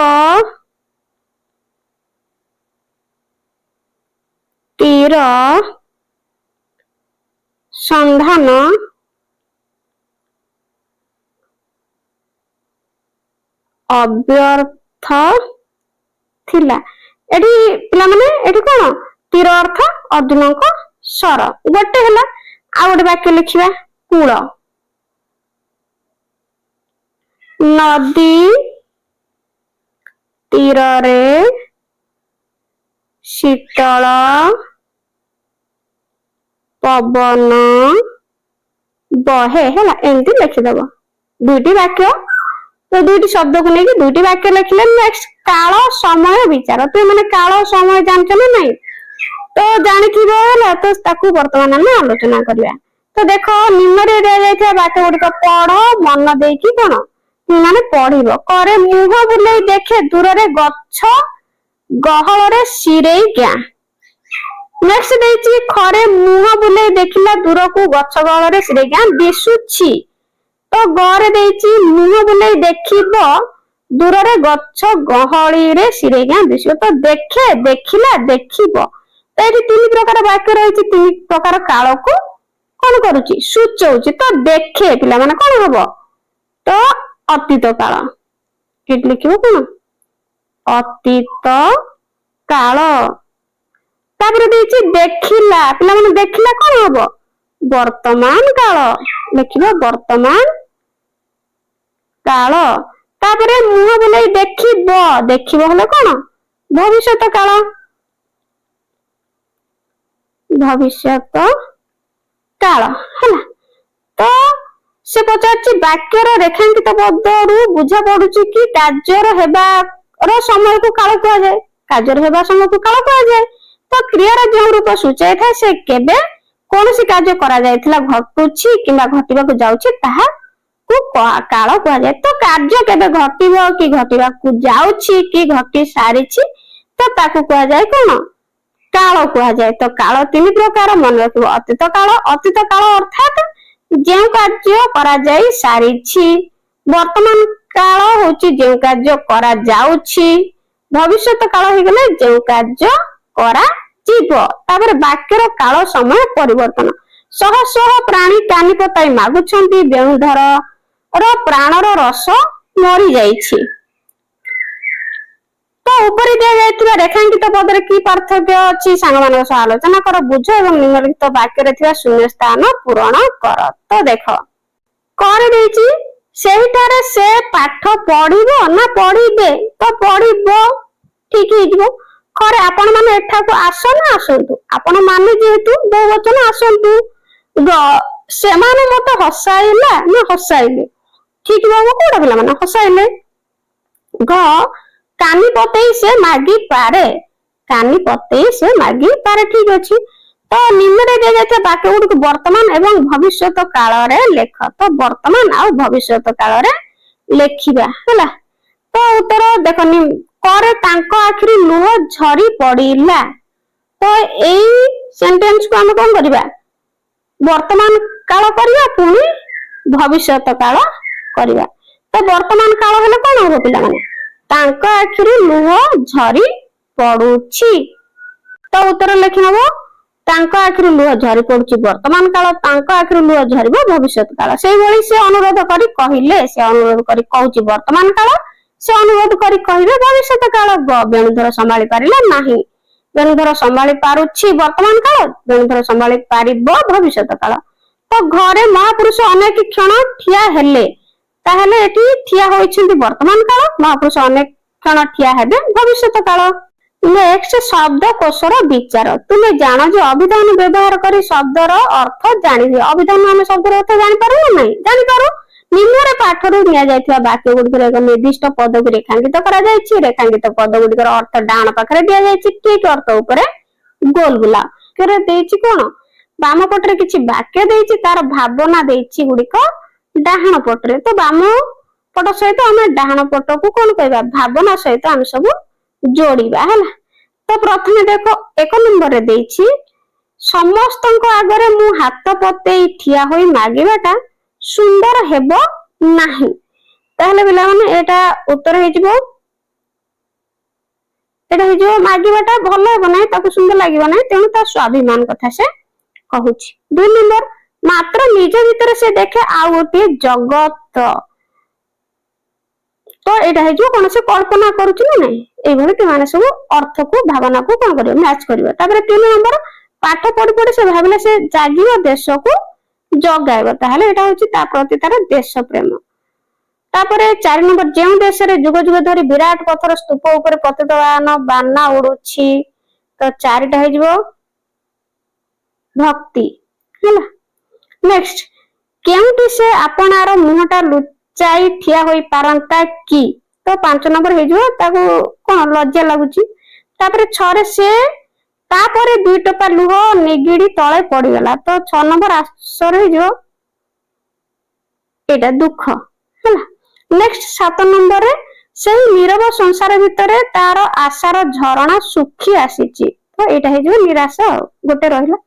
ତୀର ସନ୍ଧାନ ଅବ୍ୟର୍ଥ ଥିଲା। ଏଠି ପିଲାମାନେ ଏଠି କଣ ତୀର ଅର୍ଥ ଅର୍ଜୁନଙ୍କ ସର ଗୋଟେ ହେଲା। ଆଉ ଗୋଟେ ବାକ୍ୟ ଲେଖିବା କୂଳ, ନଦୀ ତୀରରେ ଶୀତଳ ପବନ ବହେ ହେଲା, ଏମିତି ଲେଖିଦବ। ଦୁଇଟି ବାକ୍ୟ, ତ ଦୁଇଟି ଶବ୍ଦକୁ ନେଇକି ଦୁଇଟି ବାକ୍ୟ ଲେଖିଲେ। ନେକ୍ସଟ କାଳ ସମୟ ବିଚାର। ତୁ ମାନେ କାଳ ସମୟ ଜାଣିଛ ନା ନାଇଁ? ତ ଜାଣିଥିବ ହେଲା, ତ ତାକୁ ବର୍ତ୍ତମାନ ଆମେ ଆଲୋଚନା କରିବା। ତ ଦେଖ ନିମ୍ନରେ ଦିଆଯାଇଥିବା ବାକ୍ୟ ଗୁଡିକ ପଢ ମନ ଦେଇକି କଣ ମାନେ ପଢିବ। କରେ ମୁହଁ ବୁଲେଇ ଦେଖେ ଦୂରରେ ଗଛ ଗହଳରେ ଶିରେଇ ଗାଁ। ନେକ୍ସଟ ଦେଇଛି ଖରେ ମୁହଁ ବୁଲେଇ ଦେଖିଲା ଦୂରକୁ ଗଛ ଗହଳରେ ଶିରେଇ ଗାଁ ଦିଶୁଛି। ତ ଗରେ ଦେଇଛି ମୁହଁ ବୁଲେଇ ଦେଖିବ ଦୂରରେ ଗଛ ଗହଳିରେ ଶିରେଇ ଗାଁ ଦିଶିବ। ତ ଦେଖେ, ଦେଖିଲା, ଦେଖିବ। ତ ଏଠି ତିନି ପ୍ରକାର ବାକ୍ୟ ରହିଛି, ତିନି ପ୍ରକାର କାଳକୁ କଣ କରୁଛି ସୂଚଉଛି। ତ ଦେଖେ ପିଲାମାନେ କଣ ହବ? ତ ଅତୀତ କାଳ। ଏଠି ଲେଖିବ କଣ ଅତୀତ କାଳ। ତାପରେ ଦେଇଛି ଦେଖିଲା, ପିଲାମାନେ ଦେଖିଲା କଣ ହବ ବର୍ତ୍ତମାନ କାଳ। ଲେଖିବ ବର୍ତ୍ତମାନ କାଳ। ତାପରେ ମୁହଁ ବୁଲେଇ ଦେଖିବ, ଦେଖିବ ହେଲେ କଣ ଭବିଷ୍ୟତ କାଳ। ଭବିଷ୍ୟତ କାଳ ହେଲା। ତ ସେ ପଚାରୁଛି ବାକ୍ୟର ରେଖାଙ୍କିତ ପଦରୁ ବୁଝା ପଡୁଛି କି କାର୍ଯ୍ୟର ହେବାର ସମୟକୁ କାଳ କୁହାଯାଏ। କାର୍ଯ୍ୟର ହେବା ସମୟକୁ କାଳ କୁହାଯାଏ। ତ କ୍ରିୟାର ଯେଉଁ ରୂପ ସୂଚାଇଥାଏ ସେ କେବେ କୌଣସି କାର୍ଯ୍ୟ କରାଯାଇଥିଲା, ଘଟୁଛି କିମ୍ବା ଘଟିବାକୁ ଯାଉଛି ତାହାକୁ କାଳ କୁହାଯାଏ। ତ କାର୍ଯ୍ୟ କେବେ ଘଟିବ କି ଘଟିବାକୁ ଯାଉଛି କି ଘଟି ସାରିଛି ତ ତାକୁ କୁହାଯାଏ କଣ କାଳ କୁହାଯାଏ। ତ କାଳ ତିନି ପ୍ରକାର ମନେ ରଖିବ। ଅତୀତ କାଳ, ଅତୀତ କାଳ ଅର୍ଥାତ୍ ଯେଉଁ କାର୍ଯ୍ୟ କରାଯାଇ ସାରିଛି। ବର୍ତ୍ତମାନ କାଳ ହଉଛି ଯେଉଁ କାର୍ଯ୍ୟ କରାଯାଉଛି। ଭବିଷ୍ୟତ କାଳ ହେଇଗଲେ ଯେଉଁ କାର୍ଯ୍ୟ କରାଯିବ। ତାପରେ ବାକ୍ୟର କାଳ ସମୟ ପରିବର୍ତ୍ତନ। ଶହ ଶହ ପ୍ରାଣୀ କାନି ପତାଇ ମାଗୁଛନ୍ତି, ବେଣୁଧର ପ୍ରାଣର ରସ ମରିଯାଇଛି। ତ ଉପରେ ଦିଆଯାଇଥିବା ରେଖାଙ୍କିତ ପଦରେ କି ପାର୍ଥକ୍ୟ ଅଛି ସାଙ୍ଗମାନଙ୍କ ସହ ଆଲୋଚନା କର, ବୁଝ ଏବଂ ନିମ୍ନଲିଖିତ ବାକ୍ୟରେ ଥିବା ଶୂନ୍ୟ ସ୍ଥାନ ପୂରଣ କର। ତ ଦେଖ କରେ ଦେଇଛି ସେହିଠାରେ ସେ ପାଠ ପଢିବ ନା ପଢିବେ? ତ ପଢିବ ଠିକ ହେଇଯିବ। ଖରେ ଆପଣ ମାନେ ଏଠାକୁ ଆସ ନା ଆସନ୍ତୁ? ଆପଣ ମାନେ ଯେହେତୁ ବହୁ ବଚନ ଆସନ୍ତୁ। ସେମାନେ ମତେ ହସାଇଲା ନା ହସାଇଲେ? ଠିକ ହବ କୋଉଟା ପିଲାମାନେ ହସାଇଲେ। ଗ କାନି ପତେଇ ସେ ମାଗି ପାରେ, କାନି ପତେଇ ସେ ମାଗି ପାରେ ଠିକ ଅଛି। ତ ନିମ୍ନରେ ଦିଆଯାଇଥିବା ବାକ୍ୟ ଗୁଡିକୁ ବର୍ତ୍ତମାନ ଏବଂ ଭବିଷ୍ୟତ କାଳରେ ଲେଖ। ତ ବର୍ତ୍ତମାନ ଆଉ ଭବିଷ୍ୟତ କାଳରେ ଲେଖିବା ହେଲା। ତ ଉତ୍ତର ଦେଖ କରେ ତାଙ୍କ ଆଖିରୁ ଲୁହ ଝରି ପଡିଲା। ତ ଏଇ ସେଣ୍ଟେନ୍ସ କୁ ଆମେ କଣ କରିବା ବର୍ତ୍ତମାନ କାଳ କରିବା, ପୁଣି ଭବିଷ୍ୟତ କାଳ କରିବା। ତ ବର୍ତ୍ତମାନ କାଳ ହେଲେ କଣ ହବ ପିଲାମାନେ ତାଙ୍କ ଆଖିରୁ ଲୁହ ଝରି ପଡୁଛି। ତ ଉତ୍ତର ଲେଖି ନବ ତାଙ୍କ ଆଖିରୁ ଲୁହ ଝରି ପଡୁଛି ବର୍ତ୍ତମାନ କାଳ, ତାଙ୍କ ଆଖିରୁ ଲୁହ ଝରିବ ଭବିଷ୍ୟତ କାଳ। ସେଇଭଳି ସେ ଅନୁରୋଧ କରି କହିଲେ, ସେ ଅନୁରୋଧ କରି କହୁଛି ବର୍ତ୍ତମାନ କାଳ, ସେ ଅନୁରୋଧ କରି କହିବେ ଭବିଷ୍ୟତ କାଳ। ବେଣୁଧର ସମ୍ଭାଳି ପାରିଲା ନାହିଁ, ବେଣୁଧର ସମ୍ଭାଳି ପାରୁଛି ବର୍ତ୍ତମାନ କାଳ, ବେଣୁଧର ସମ୍ଭାଳି ପାରିବ ଭବିଷ୍ୟତ କାଳ। ତ ଘରେ ମହାପୁରୁଷ ଅନେକ କ୍ଷଣ ଠିଆ ହେଲେ, ତାହେଲେ ଏଠି ଠିଆ ହୋଇଛନ୍ତି ବର୍ତ୍ତମାନ କାଳ, ମହାପୁରୁଷ ଅନେକ କ୍ଷଣ ଠିଆ ହେବେ ଭବିଷ୍ୟତ କାଳ। ନେକ୍ସଟ ଶବ୍ଦ କୋଷର ବିଚାର। ତୁମେ ଜାଣ ଯେ ଅଭିଧାନ ବ୍ୟବହାର କରି ଶବ୍ଦର ଅର୍ଥ ଜାଣିହୁଏ। ଅଭିଧାନ ଆମେ ଶବ୍ଦର ଅର୍ଥ ଜାଣିପାରୁ ନା ନାହିଁ? ଜାଣିପାରୁ। ନିମ୍ନରେ ପାଠରୁ ନିଆଯାଇଥିବା ବାକ୍ୟ ଗୁଡିକର ଏକ ନିର୍ଦ୍ଦିଷ୍ଟ ପଦକୁ ରେଖାଙ୍କିତ କରାଯାଇଛି। ରେଖାଙ୍କିତ ପଦ ଗୁଡିକର ଅର୍ଥ ଡାହାଣ ପାଖରେ ଦିଆଯାଇଛି, ଠିକ ଅର୍ଥ ଉପରେ ଗୋଲ ବୁଲା। ଦେଇଛି କଣ ବାମ ପଟରେ କିଛି ବାକ୍ୟ ଦେଇଛି, ତାର ଭାବନା ଦେଇଛି ଗୁଡିକ ଡାହାଣ ପଟରେ। ତ ବାମ ପଟ ସହିତ ଆମେ ଡାହାଣ ପଟକୁ କଣ କହିବା ଭାବନା ସହିତ ଆମେ ସବୁ ଯୋଡିବା ହେଲା। ତ ପ୍ରଥମେ ଦେଖ ଏକ ନମ୍ବରରେ ଦେଇଛି ସମସ୍ତଙ୍କ ଆଗରେ ମୁଁ ହାତ ପତେଇ ଠିଆ ହୋଇ ମାଗିବାଟା ସୁନ୍ଦର ହେବ ନାହିଁ। ତାହେଲେ ପିଲାମାନେ ଏଟା ଉତ୍ତର ହେଇଯିବ, ଏଟା ହେଇଯିବ ମାଗିବାଟା ଭଲ ହେବ ନାହିଁ, ତାକୁ ସୁନ୍ଦର ଲାଗିବ ନାହିଁ, ତେଣୁ ତା ସ୍ୱାଭିମାନ କଥା ସେ କହୁଛି। 2 ନମ୍ବର, ମାତ୍ର ନିଜ ଭିତରେ ସେ ଦେଖେ ଆଉ ଗୋଟିଏ ଜଗତ। ତ ଏଇଟା ହେଇଯିବ କଣ, ସେ କଳ୍ପନା କରୁଛି ନା ନାଇଁ। এইভাবে ପିଲାମାନେ ସବୁ ଅର୍ଥକୁ ଭାବନାକୁ କଣ କରିବ, ମ୍ୟାଚ୍ କରିବ। ତାପରେ 3 ନମ୍ବର, ପାଠ ପଢି ପଢି ସେ ଭାବିଲା ସେ ଜାଗିବ ଦେଶକୁ ଜଗାଇବ। ତାହେଲେ ଏଟା ହଉଛି ତା ପ୍ରତି ତାର ଦେଶ ପ୍ରେମ। ତାପରେ 4 ନମ୍ବର, ଯେଉଁ ଦେଶରେ ଯୁଗ ଯୁଗ ଧରି ବିରାଟ ପଥର ସ୍ତୂପ ଉପରେ ପତିତପାବନ ବାନା ଉଡୁଛି। ତ 4ଟା ହେଇଯିବ ଭକ୍ତି ହେଲା। ନେକ୍ସଟ, କେଉଁଠି ସେ ଆପଣାର ମୁହଁଟା ଲୁଚାଇ ଠିଆ ହୋଇ ପାରନ୍ତା କି? ତ 5 ନମ୍ବର ହେଇଯିବ ତାକୁ କଣ ଲଜ୍ଜା ଲାଗୁଛି। ତାପରେ 6ରେ ସେ ତାପରେ 2 ଟୋପା ଲୁହ ନିଗିଡି ତଳେ ପଡିଗଲା। ତ 6 ନମ୍ବର ଆନ୍ସର ହେଇଯିବ ଏଇଟା ଦୁଃଖ ହେଲା। ନେକ୍ସଟ 7 ନମ୍ବରରେ, ସେଇ ନୀରବ ସଂସାର ଭିତରେ ତାର ଆଶାର ଝରଣା ଶୁଖି ଆସିଛି। ତ ଏଇଟା ହେଇଯିବ ନିରାଶ ଆଉ ଗୋଟେ ରହିଲା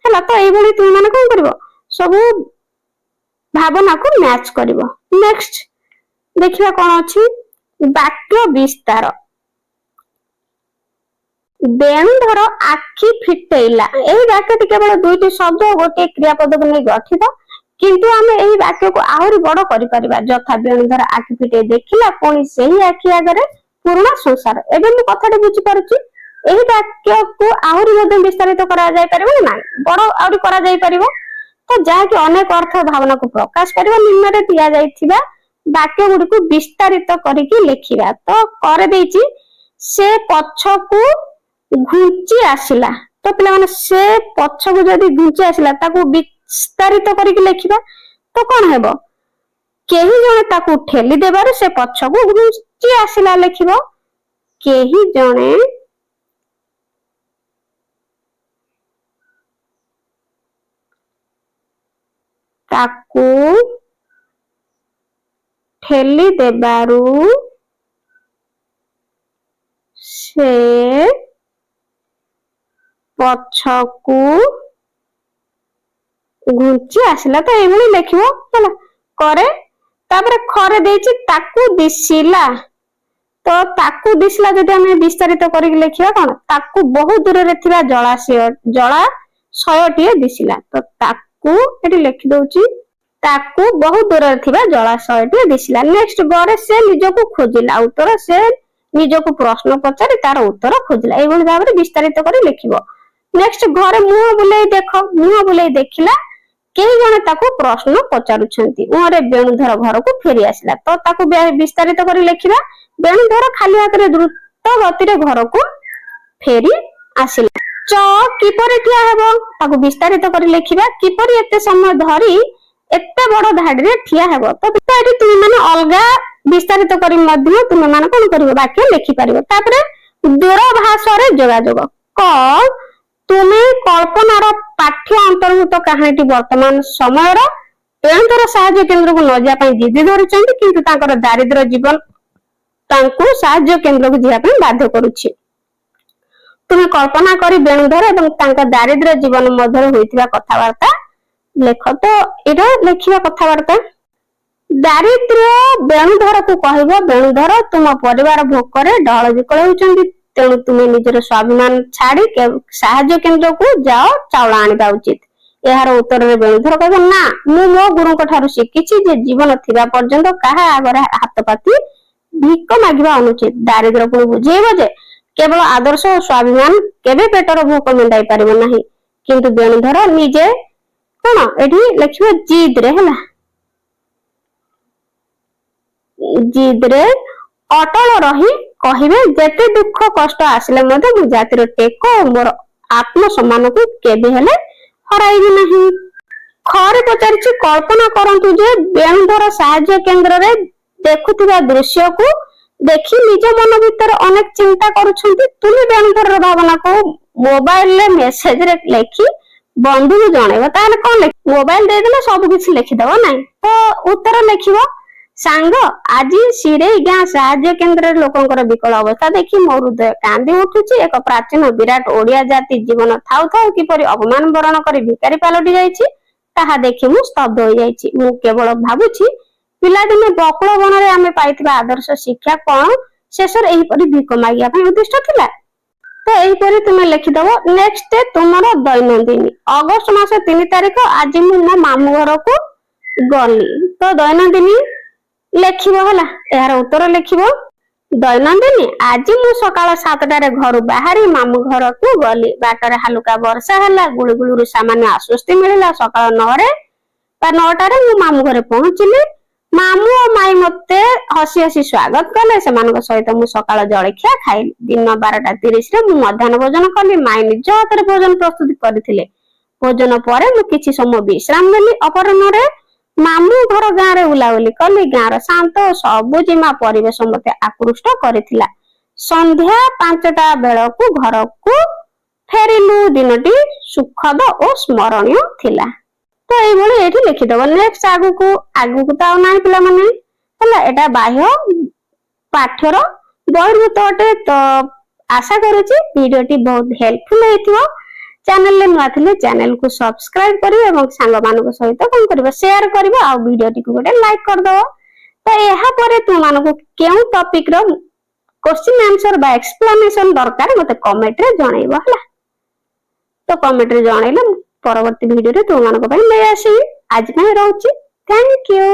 ହେଲା। ତ ଏଇଭଳି ତୁମେ ମାନେ କଣ କରିବ, ସବୁ ଭାବନାକୁ ମ୍ୟାଚ୍ କରିବ। ନେକ୍ସଟ ଦେଖିବା କଣ ଅଛି, ବାକ୍ୟ ବିସ୍ତାର। ବେଣୁଧର ଆଖି ଫିଟେଇଲା। ଏହି ବାକ୍ୟଟି କେବଳ 2ଟି ଶବ୍ଦ ଓ ଗୋଟିଏ କ୍ରିୟାପଦକୁ ନେଇ ଗଠିତ, କିନ୍ତୁ ଆମେ ଏହି ବାକ୍ୟକୁ ଆହୁରି ବଡ କରିପାରିବା। ଯଥା, ବେଣୁଧର ଆଖି ଫିଟେଇ ଦେଖିଲା, ପୁଣି ସେହି ଆଖି ଆଗରେ ପୁରୁଣା ସଂସାର। ଏବେ ମୁଁ କଥାଟି ବୁଝିପାରୁଛି, ଏହି ବାକ୍ୟକୁ ଆହୁରି ମଧ୍ୟ ବିସ୍ତାରିତ କରାଯାଇ ପାରିବ ନା ନାହିଁ, ବଡ ଆହୁରି କରାଯାଇ ପାରିବ। ତ ଯାହାକି ଅନେକ ଅର୍ଥ ଭାବନାକୁ ପ୍ରକାଶ କରିବ। ନିମ୍ନରେ ଦିଆଯାଇଥିବା ବାକ୍ୟ ଗୁଡିକୁ ବିସ୍ତାରିତ କରିକି ଲେଖିବା। ତ କରିଦେଇଛି, ସେ ପଛକୁ ଘୁଞ୍ଚି ଆସିଲା। ତ ପିଲାମାନେ ସେ ପଛକୁ ଯଦି ଘୁଞ୍ଚି ଆସିଲା ତାକୁ ବିସ୍ତାରିତ କରିକି ଲେଖିବା। ତ କଣ ହେବ, କେହି ଜଣେ ତାକୁ ଠେଲି ଦେବାରୁ ସେ ପଛକୁ ଘୁଞ୍ଚି ଆସିଲା ଲେଖିବ। କେହି ଜଣେ ତାକୁ ଠେଲି ଦେବାରୁ ସେ ପଛକୁ ଘୁଞ୍ଚି ଆସିଲା। ତ ଏଇଭଳି ଲେଖିବ ହେଲା। କରେ, ତାପରେ ଖରେ ଦେଇଛି ତାକୁ ଦିଶିଲା। ତ ତାକୁ ଦିଶିଲା ଯଦି ଆମେ ବିସ୍ତାରିତ କରିକି ଲେଖିବା କଣ, ତାକୁ ବହୁ ଦୂରରେ ଥିବା ଜଳାଶୟଟିଏ ଦିଶିଲା। ତ ତାକୁ ଏଠି ଲେଖି ଦଉଛି, ତାକୁ ବହୁ ଦୂରରେ ଥିବା ଜଳାଶୟଟିଏ ଦିଶିଲା। ନେକ୍ସଟ, ଗରେ ସେ ନିଜକୁ ଖୋଜିଲା। ଉତ୍ତର, ସେ ନିଜକୁ ପ୍ରଶ୍ନ ପଚାରି ତାର ଉତ୍ତର ଖୋଜିଲା। এইଭଳି ଭାବରେ ବିସ୍ତାରିତ କରି ଲେଖିବ। ନେକ୍ସଟ, ଘରେ ମୁହଁ ବୁଲେଇ ଦେଖ। ମୁହଁ ବୁଲେଇ ଦେଖିଲା, କେହି ଜଣେ ତାକୁ ପ୍ରଶ୍ନ ପଚାରୁଛନ୍ତି। ମୁହଁରେ ବେଣୁଧର ଘରକୁ ଫେରି ଆସିଲା। ତ ତାକୁ ବିସ୍ତାରିତ କରି ଲେଖିବା। ବେଣୁଧର ଖାଲି ହାତରେ ଦ୍ରୁତ ଗତିରେ ଘରକୁ ଫେରି ଆସିଲା। କିପରି ଠିଆ ହେବ, ତାକୁ ବିସ୍ତାରିତ କରି ଲେଖିବା। କିପରି ଏତେ ସମୟ ଧରି ଏତେ ବଡ ଧାଡିରେ ଠିଆ ହେବ। ତ ଏଠି ତୁମେ ମାନେ ଅଲଗା ବିସ୍ତାରିତ କରି ମଧ୍ୟ ତୁମେ ମାନେ କଣ କରିବ, ବାକ୍ୟ ଲେଖିପାରିବ। ତାପରେ ଦୂରଭାଷରେ ଯୋଗାଯୋଗ। ତୁମେ କଳ୍ପନାର ପାଠ୍ୟ ଅନ୍ତର୍ଭୁକ୍ତ କାହାଣୀଟି ବର୍ତ୍ତମାନ ସମୟର ବେଣୁଧର ସାହାଯ୍ୟ କେନ୍ଦ୍ରକୁ ନ ଯିବା ପାଇଁ ଜିଦି ଧରିଛନ୍ତି, କିନ୍ତୁ ତାଙ୍କର ଦାରିଦ୍ର୍ୟ ଜୀବନ ତାଙ୍କୁ ସାହାଯ୍ୟ କେନ୍ଦ୍ରକୁ ଯିବା ପାଇଁ ବାଧ୍ୟ କରୁଛି। ତୁମେ କଳ୍ପନା କରି ବେଣୁଧର ଏବଂ ତାଙ୍କ ଦାରିଦ୍ର୍ୟ ଜୀବନ ମଧ୍ୟରେ ହୋଇଥିବା କଥାବାର୍ତ୍ତା ଲେଖ। ତ ଏଇଟା ଲେଖିବା କଥାବାର୍ତ୍ତା। ଦାରିଦ୍ର୍ୟ ବେଣୁଧରକୁ କହିବ, ବେଣୁଧର, ତୁମ ପରିବାର ଭୋକରେ ଡହଳ ବିକଳ ହେଉଛନ୍ତି, ତେଣୁ ତୁମେ ନିଜର ସ୍ୱାଭିମାନ ଛାଡି ସାହାଯ୍ୟ କେନ୍ଦ୍ରକୁ ଯାଅ ଚାଉଳ ଆଣିବା ଉଚିତ। ଏହାର ଉତ୍ତରରେ ବେଣୁଧର କହିବ, ନା, ମୁଁ ମୋ ଗୁରୁଙ୍କ ଠାରୁ ଶିଖିଛି ଯେ ଜୀବନ ଥିବା ପର୍ଯ୍ୟନ୍ତ କାହା ଆଗରେ ହାତ ପାତି ଭିକ ମାଗିବା ଅନୁଚିତ। ଦାରିଦ୍ର୍ୟକୁ ବୁଝେଇବ ଯେ କେବଳ ଆଦର୍ଶ ଓ ସ୍ୱାଭିମାନ କେବେ ପେଟର ଭୋକ ମେଣ୍ଟାଇ ପାରିବ ନାହିଁ। କିନ୍ତୁ ବେଣୁଧର ନିଜେ କଣ ଏଠି ଲେଖିବ ଜିଦରେ ହେଲା, ଜିଦରେ ଅଟଳ ରହି କହିବେ, ଯେତେ ଦୁଃଖ କଷ୍ଟ ଆସିଲେ ମଧ୍ୟ ମୁଁ ଜାତିର ଟେକ ଓ ମୋର ଆତ୍ମସମ୍ମାନକୁ କେବେ ହେଲେ ହରାଇବି ନାହିଁ। ଖରେ ପଚାରିଛି, କଳ୍ପନା କରନ୍ତୁ ଯେ ବେଣୁଧର ସାହାଯ୍ୟ କେନ୍ଦ୍ରରେ ଦେଖୁଥିବା ଦୃଶ୍ୟକୁ ଦେଖି ନିଜ ମନ ଭିତରେ ଅନେକ ଚିନ୍ତା କରୁଛନ୍ତି। ତୁମେ ବେଣୁଧରର ଭାବନାକୁ ମୋବାଇଲରେ ମେସେଜରେ ଲେଖି ବନ୍ଧୁକୁ ଜଣେଇବ। ତାହେଲେ କଣ ମୋବାଇଲ ଦେଇଦେଲେ ସବୁ କିଛି ଲେଖିଦବ ନାହିଁ। ତ ଉତ୍ତର ଲେଖିବ, ସାଙ୍ଗ ଆଜି ସିରେଇ ଗାଁ ସାହାଯ୍ୟ କେନ୍ଦ୍ରରେ ଲୋକଙ୍କର ବିକଳ ଅବସ୍ଥା ଦେଖି ମୋ ହୃଦୟ କାନ୍ଦି ଉଠୁଛି। ଏକ ପ୍ରାଚୀନ ବିରାଟ ଓଡିଆ ଜାତି ଜୀବନ ଥାଉ ଥାଉ କିପରି ଅପମାନ ବରଣ କରି ଭିକାରୀ ପାଲଟି ଯାଇଛି ତାହା ଦେଖି ମୁଁ ସ୍ତବ୍ଧ ହୋଇଯାଇଛି। ମୁଁ କେବଳ ଭାବୁଛି ପିଲାଦିନେ ବକୁଳ ବନରେ ଆମେ ପାଇଥିବା ଆଦର୍ଶ ଶିକ୍ଷା କଣ ଶେଷରେ ଏହିପରି ଭିକ ମାଗିବା ପାଇଁ ଉଦ୍ଦିଷ୍ଟ ଥିଲା? ତ ଏହିପରି ତୁମେ ଲେଖିଦବ। ନେକ୍ସଟ ତୁମର ଦୈନନ୍ଦିନୀ ଅଗଷ୍ଟ ମାସ 3 ତାରିଖ ଆଜି ମୁଁ ମୋ ମାମୁଁ ଘରକୁ ଗଲି। ତ ଦୈନନ୍ଦିନୀ ଲେଖିବ ହେଲା, ଏହାର ଉତ୍ତର ଲେଖିବ। ଦୈନନ୍ଦିନୀ ଆଜି ମୁଁ ସକାଳ 7ଟାରେ ଘରୁ ବାହାରି ମାମୁଁ ଘରକୁ ଗଲି। ବାଟରେ ହାଲୁକା ବର୍ଷା ହେଲା, ଗୁଳିଗୁଳିରୁ ସାମାନ୍ୟ ଆଶ୍ୱସ୍ତି ମିଳିଲା। ସକାଳ 9ଟାରେ ମୁଁ ମାମୁଁ ଘରେ ପହଞ୍ଚିଲି। ମାମୁଁ ଓ ମାଇଁ ମତେ ହସି ହସି ସ୍ୱାଗତ କଲେ। ସେମାନଙ୍କ ସହିତ ମୁଁ ସକାଳ ଜଳଖିଆ ଖାଇଲି। ଦିନ 12:30ରେ ମୁଁ ମଧ୍ୟାହ୍ନ ଭୋଜନ କଲି। ମାଇଁ ନିଜ ହାତରେ ଭୋଜନ ପ୍ରସ୍ତୁତି କରିଥିଲେ। ଭୋଜନ ପରେ ମୁଁ କିଛି ସମୟ ବିଶ୍ରାମ ନେଲି। ଅପରାହ୍ନରେ ମାମୁଁ ଘର ଗାଁରେ ବୁଲାବୁଲି କଲି। ଗାଁର ଶାନ୍ତ ଓ ସବୁଜିମା ପରିବେଶ ମତେ ଆକୃଷ୍ଟ କରିଥିଲା। ସନ୍ଧ୍ୟା 5ଟା ବେଳକୁ ଘରକୁ ଫେରିଲୁ। ଦିନଟି ସୁଖଦ ଓ ସ୍ମରଣୀୟ ଥିଲା। ତ ଏଇଭଳି ଏଇଠି ଲେଖିଦବ। ନେକ୍ସଟ ଆଗକୁ ତ ଆଉ ନାହିଁ ପିଲାମାନେ ହେଲା, ଏଟା ବାହ୍ୟ ପାଠ୍ୟର ବହିର୍ଭୂତ ଅଟେ। ତ ଆଶା କରୁଛି ଭିଡିଓଟି ବହୁତ ହେଲ୍ପଫୁଲ ହେଇଥିବ। ଚ୍ୟାନେଲରେ ନୂଆ ଥିଲେ ଚ୍ୟାନେଲକୁ ସବସ୍କ୍ରାଇବ କରିବ ଏବଂ ସାଙ୍ଗମାନଙ୍କ ସହିତ କଣ କରିବ, ସେୟାର କରିବ ଆଉ ଭିଡିଓଟିକୁ ଗୋଟେ ଲାଇକ୍ କରିଦବ। ତ ଏହାପରେ ତୁମମାନଙ୍କୁ କେଉଁ ଟପିକର କ୍ୱେଶ୍ଚିନ୍ ଆନ୍ସର ବା ଏକ୍ସପ୍ଲାନେସନ ଦରକାର ମତେ କମେଣ୍ଟରେ ଜଣେଇବ ହେଲା। ତ କମେଣ୍ଟରେ ଜଣେଇଲେ ପରବର୍ତ୍ତୀ ଭିଡିଓରେ ତୁମମାନଙ୍କ ପାଇଁ ନେଇ ଆସିବି। ଆଜି ପାଇଁ ରହୁଛି। Thank you.